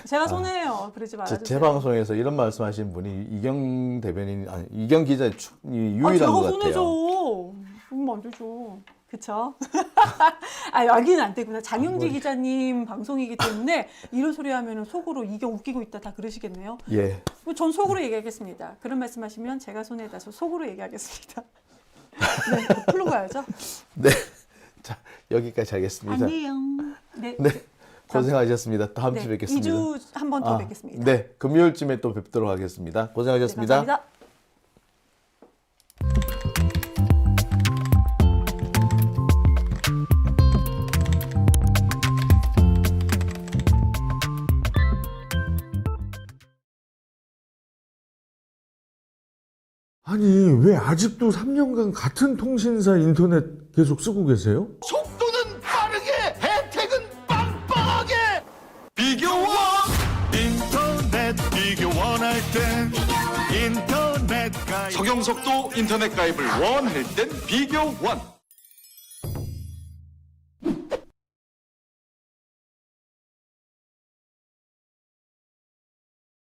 제가 손해예요. 그러지 말아주세요. 제 방송에서 이런 말씀하신 분이 이경 대변인, 아니 이경 기자의 유일한 제가 것 같아요. 손해죠. 그러면 안 되죠. 그쵸? 아, 여기는 안 되구나. 장영지 기자님 방송이기 때문에 이런 소리 하면 속으로 이경 웃기고 있다 다 그러시겠네요. 예. 전 속으로 얘기하겠습니다. 그런 말씀하시면 제가 손해다. 저 속으로 얘기하겠습니다. 네, 풀로 가야죠. 네. 자, 여기까지 하겠습니다. 안녕. 네. 네. 고생하셨습니다. 다음 주에 뵙겠습니다. 2주 한 번 더 뵙겠습니다. 네. 금요일쯤에 또 뵙도록 하겠습니다. 고생하셨습니다. 네, 감사합니다. 아니, 왜 아직도 3년간 같은 통신사 인터넷 계속 쓰고 계세요? 속도는 빠르게 혜택은 빵빵하게 비교원 인터넷 비교 원할 땐 인터넷 가입 성경석도 인터넷 가입을 원할 땐 비교원